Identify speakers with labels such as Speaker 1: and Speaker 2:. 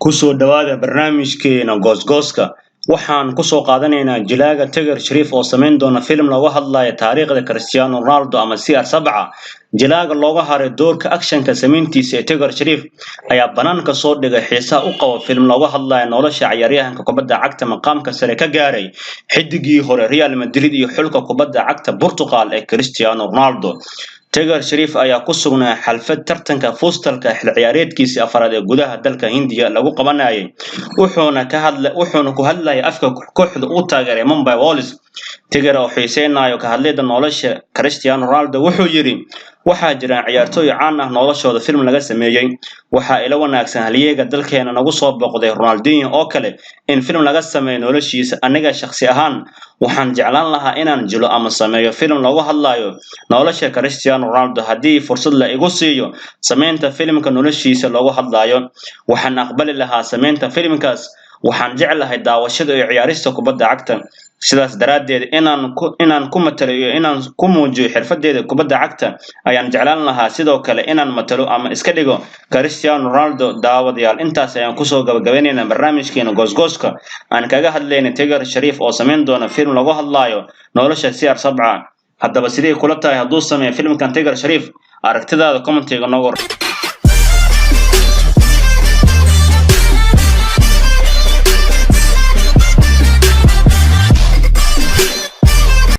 Speaker 1: kusoo dhawaada barnaamijkeena goosgooska waxaan kusoo qaadanaynaa jilaaga Tiger Shariif oo sameyn doona film lagu hadlayo taariikhda Cristiano Ronaldo ama CR7 jilaaga looga haray doorka actionka sameyntiisa ee Tiger Shariif ayaa banaanka soo dhigay xiisaha u qabo film lagu hadlayo nolosha ciyaaryahanka kubadda cagta maqaamka sare ka gaaray xidigii hore Real Madrid iyo xulka kubadda cagta Portugal ee Cristiano Ronaldo Tiger Shariif ayaa ku sugnaa xalfad tartanka fuustalka xil ciyaareedkiisa afraad ee gudaha dalka Hindiya lagu qabanayay wuxuuna ku hadlayay afka kooxda uu taageeray Mumbai Wolves Tiger oo xiiseynayo ka hadlayda nolosha Cristiano Ronaldo wuxuu yiri waxaa jira ciyaartooy caan ah noloshooda film laga sameeyay waxa ila wanaagsan halyeega dalkeena nagu soo boqday Ronaldinho oo kale in film laga sameeyo noloshiisa aniga shakhsi ahaan waxaan jeclaan lahaa inaan jilo ama sameeyo film lagu hadlayo nolosha Cristiano Ronaldo hadii fursad la igu siiyo sameynta filmka noloshiisa lagu hadlayo waxaan aqbali lahaa sameynta filmkaas waxaan jeclahay daawashada iyo ciyaarista kubadda cagta sidaas daraadeed inaan ku matalo iyo inaan ku muujiyo xirfadeeda kubadda cagta ayaan jeclaan lahaa sidoo kale inaan matalo ama iska dhigo Cristiano Ronaldo daawadayaal intaas ayaan ku soo gabagabeynayna barnaamijkeena goosgooska aan kaga hadlaynay Tiger Shariif oo sameyn doona film lagu hadlayo nolosha CR7 haddaba sidee kula tahay hadduu sameeyo filmkan Tiger Shariif aragtidaada commentiga noogu